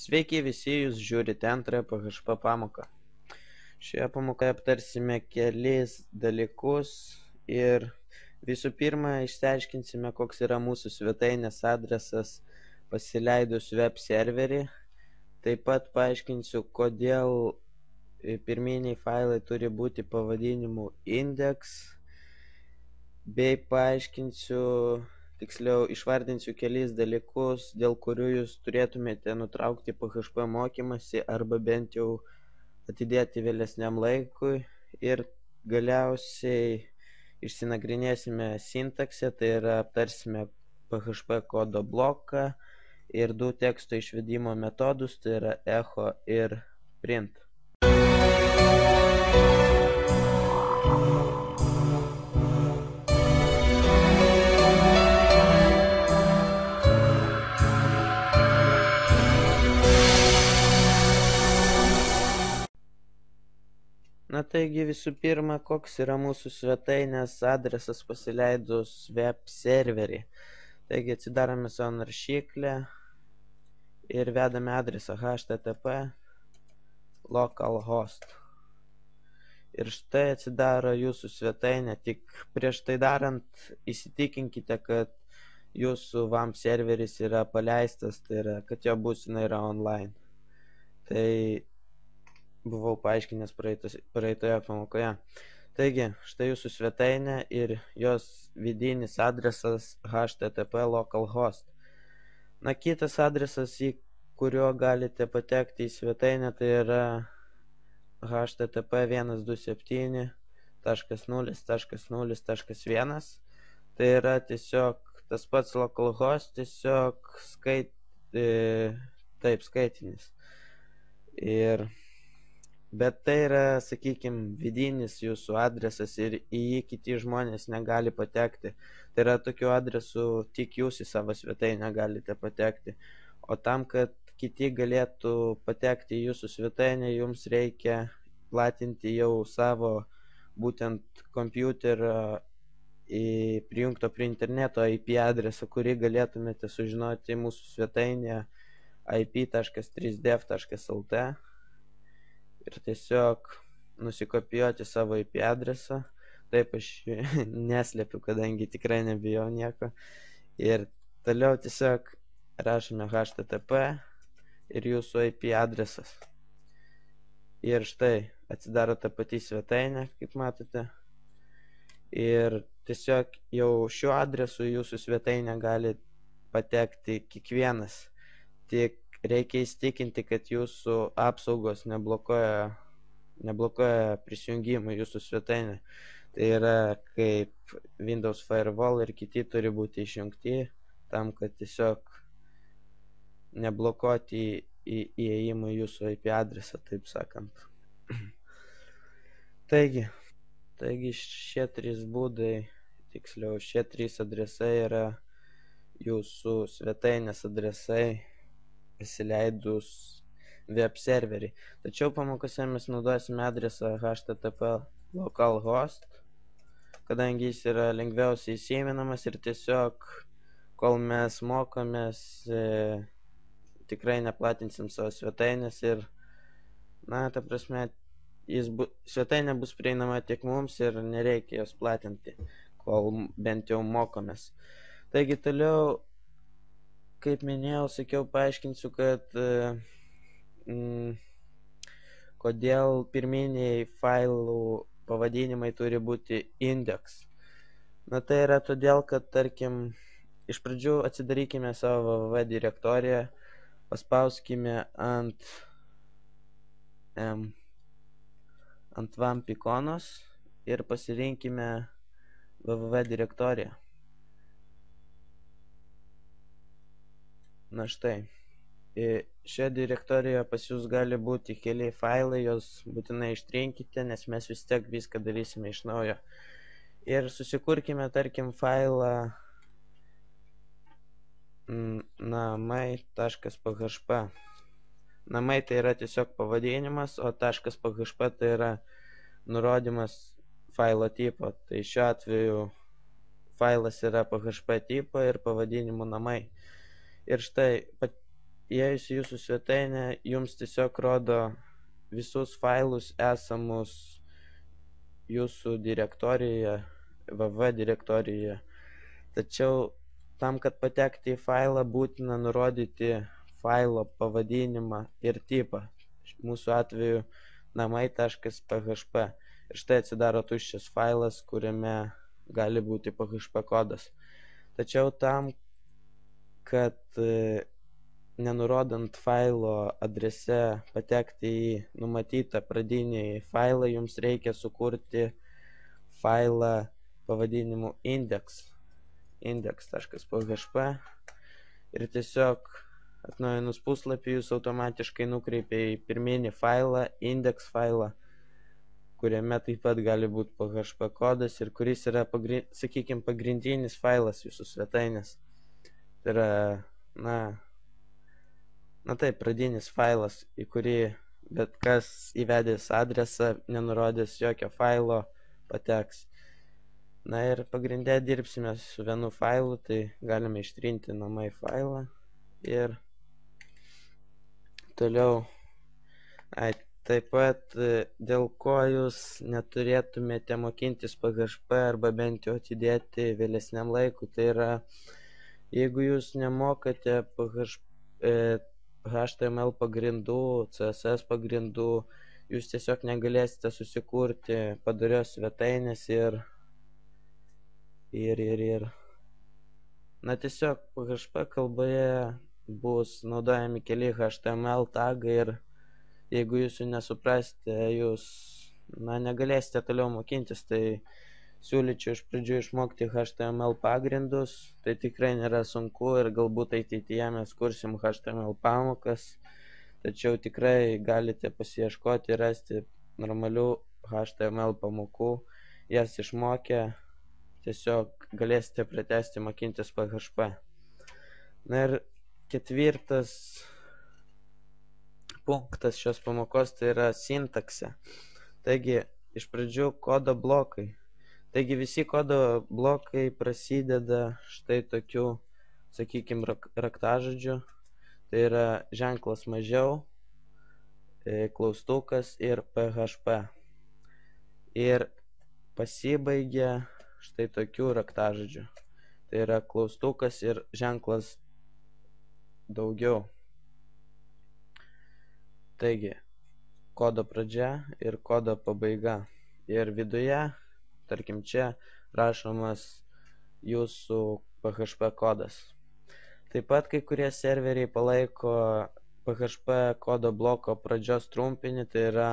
Sveiki visi, jūs žiūrite antrąją PHP pamoką. Šioje pamokoje aptarsime kelis dalykus ir visų pirma išsiaiškinsime, koks yra mūsų svetainės adresas pasileidus web serverį. Taip pat paaiškinsiu, kodėl pirminiai failai turi būti pavadinimu index, bei tiksliau išvardinsiu kelis dalykus, dėl kurių jūs turėtumėte nutraukti PHP mokymasi arba bent jau atidėti vėlesniam laikui. Ir galiausiai išsinagrinėsime sintaksę, tai yra aptarsime PHP kodo bloką ir du teksto išvedimo metodus, tai yra echo ir print. Taigi visų pirma, koks yra mūsų svetainės adresas pasileidus web serverį. Taigi atsidarome savo naršyklę ir vedame adresą http localhost. Ir štai atsidaro jūsų svetainė, tik prieš tai darant įsitikinkite, kad jūsų WAMP serveris yra paleistas, tai yra, kad jo būsena yra online. Tai buvau paaiškinęs praeitoje pamokoje. Taigi, štai jūsų svetainė ir jos vidinis adresas http localhost. Kitas adresas, į kurio galite patekti į svetainę, tai yra http 127.0.0.1. Tai yra tiesiog tas pats localhost, tiesiog skaitinis. Bet tai yra, sakykime, vidinis jūsų adresas ir į jį kiti žmonės negali patekti. Tai yra tokiu adresu tik jūs į savo svetainę galite patekti. O tam, kad kiti galėtų patekti į jūsų svetainę, jums reikia platinti jau savo būtent kompiuterio prijungto prie interneto IP adresą, kurį galėtumėte sužinoti mūsų svetainėje ip.3dev.lt. Ir tiesiog nusikopijuoti savo IP adresą. Taip aš neslepiu, kadangi tikrai nebijau nieko. Ir toliau tiesiog rašome http ir jūsų IP adresas. Ir štai atsidaro ta pati svetainė, kaip matote. Ir tiesiog jau šiuo adresu jūsų svetainę gali patekti kiekvienas. Tik reikia įsitikinti, kad jūsų apsaugos neblokuoja prisijungimą jūsų svetainę. Tai yra kaip Windows Firewall ir kiti turi būti išjungti tam, kad tiesiog neblokuoti įėjimą į jūsų IP adresą, taip sakant. Taigi šie trys būdai, tiksliau šie trys adresai yra jūsų svetainės adresai pasileidus web serverį. Tačiau pamokose mes naudosime adresą http localhost, kadangi jis yra lengviausiai įsimenamas ir tiesiog, kol mes mokomės, tikrai neplatinsim savo svetainės ir, ta prasme, svetainė bus prieinama tik mums ir nereikia jos platinti, kol bent jau mokomės. Taigi toliau, kaip minėjau, paaiškinsiu, kad kodėl pirminiai failų pavadinimai turi būti index. Tai yra todėl, kad, tarkim, iš pradžių atsidarykime savo www direktoriją, paspauskime ant WAMP ikonos ir pasirinkime www direktoriją. Štai. Šioje direktorijoje pas jūs gali būti keli failai, jos būtinai ištrinkite, nes mes vis tiek viską darysime iš naujo. Ir susikurkime, tarkim, failą namai.php. Namai tai yra tiesiog pavadinimas, o .php tai yra nurodymas failo tipo. Tai šiuo atveju failas yra PHP tipo ir pavadinimu namai. Ir štai įėjus į jūsų svetainę, jums tiesiog rodo visus failus esamus jūsų direktorijoje, www direktorijoje. Tačiau tam, kad patekti į failą, būtina nurodyti failo pavadinimą ir tipą. Mūsų atveju namai.php. Ir štai atsidaro tuščias failas, kuriame gali būti PHP kodas. Tačiau tam, kad nenurodant failo adrese patekti į numatytą pradinį failą, jums reikia sukurti failą pavadinimu index.php ir tiesiog atnaujinus puslapį jūs automatiškai nukreipia į pirminį failą, index failą, kuriame taip pat gali būti PHP kodas ir kuris yra, sakykime, pagrindinis failas jūsų svetainės. Tai yra, taip, pradinis failas, į kurį bet kas įvedęs adresą, nenurodęs jokio failo, pateks. Ir pagrindė dirbsime su vienu failu, tai galime ištrinti namai failą ir toliau. Taip pat, dėl ko jūs neturėtumėte mokintis PHP arba bent jau atidėti vėlesniam laikui, tai yra, jeigu jūs nemokate HTML pagrindų, CSS pagrindų, jūs tiesiog negalėsite susikurti padorios svetainės ir tiesiog PHP kalboje bus naudojami keli HTML tagai ir jeigu jūs jų nesuprasite, jūs negalėsite toliau mokintis, tai siūlyčiau iš pradžių išmokti HTML pagrindus, tai tikrai nėra sunku ir galbūt ateityje mes kursim HTML pamokas, tačiau tikrai galite pasiieškoti ir rasti normalių HTML pamokų, jas išmokę tiesiog galėsite pratęsti mokintis PHP. Ir ketvirtas punktas šios pamokos tai yra sintaksė. Taigi, iš pradžių kodo blokai. Taigi, visi kodo blokai prasideda štai tokių, sakykime, raktažodžių. Tai yra ženklas mažiau, klaustukas ir PHP. Ir pasibaigia štai tokių raktažodžių. Tai yra klaustukas ir ženklas daugiau. Taigi, kodo pradžia ir kodo pabaiga. Ir viduje, tarkim, čia rašomas jūsų PHP kodas. Taip pat kai kurie serveriai palaiko PHP kodo bloko pradžios trumpinį, tai yra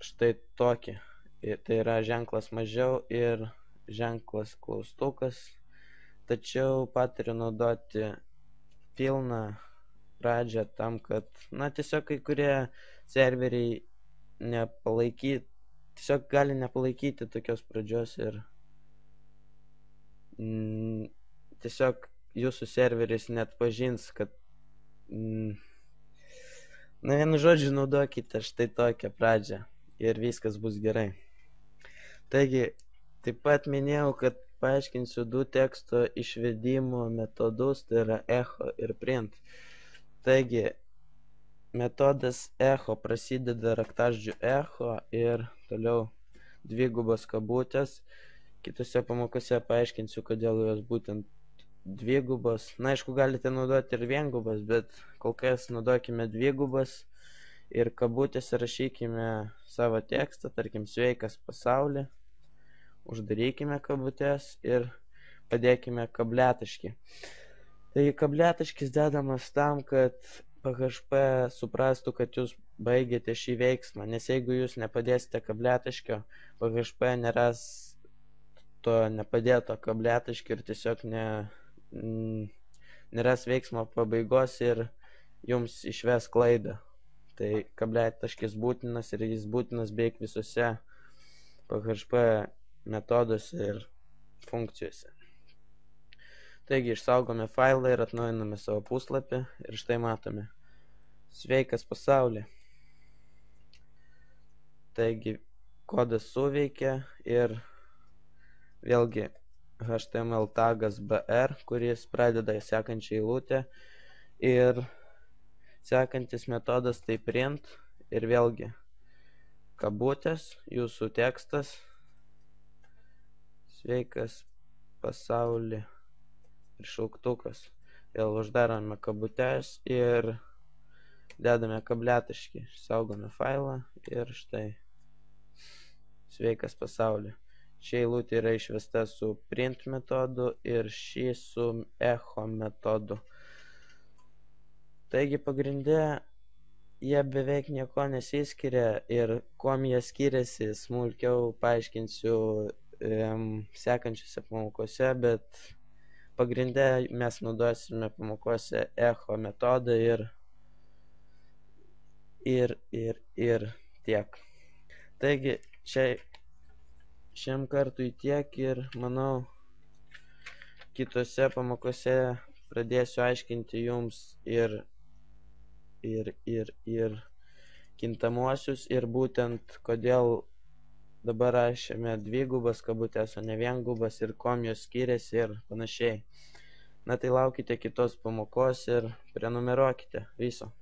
štai tokį. Tai yra ženklas mažiau ir ženklas klaustukas. Tačiau patariu naudoti pilną pradžią tam, kad, tiesiog kai kurie serveriai tiesiog gali nepalaikyti tokios pradžios ir tiesiog jūsų serveris net pažins, kad vienu žodžiu naudokite štai tokią pradžią ir viskas bus gerai. Taigi, taip pat minėjau, kad paaiškinsiu du teksto išvedimo metodus, tai yra echo ir print. Taigi, metodas echo prasideda raktažodžiu echo ir toliau dvigubos kabutės. Kitose pamokose paaiškinsiu, kodėl jos būtent dvigubos. Aišku, galite naudoti ir viengubas, bet kol kas naudokime dvigubas ir kabutėse rašykime savo tekstą, tarkim, sveikas pasauli. Uždarykime kabutės ir padėkime kabliataškį. Tai kabliataškis dedamas tam, kad PHP suprastų, kad jūs baigėte šį veiksmą, nes jeigu jūs nepadėsite kabliataškio, PHP neras to nepadėto kabliataškio ir tiesiog neras veiksmo pabaigos ir jums išves klaidą. Tai kabliataškis būtinas ir jis būtinas beveik visose PHP metoduose ir funkcijose. Taigi išsaugome failą ir atnaujiname savo puslapį ir štai matome sveikas pasauli. Taigi kodas suveikia ir vėlgi HTML tagas BR, kuris pradeda sekančią eilutę, Ir sekantis metodas tai print ir vėlgi kabutės, jūsų tekstas, sveikas pasauli ir šauktukas. Vėl uždarome kabutės ir dedame kabletaškį, saugome failą ir štai sveikas pasauli. Ši eilutė yra išvesta su print metodu ir ši su echo metodu. Taigi pagrinde jie beveik nieko nesiskiria ir kuom jie skiriasi, smulkiau paaiškinsiu sekančiose pamokose, bet pagrinde mes naudosime pamokose echo metodą ir tiek. Taigi šiam kartui tiek ir manau kitose pamokose pradėsiu aiškinti jums ir kintamuosius ir būtent kodėl dabar rašėme dvigubas kabutės, o ne viengubas ir kuom jos skiriasi ir panašiai. Na tai laukite kitos pamokos ir prenumeruokite. Viso.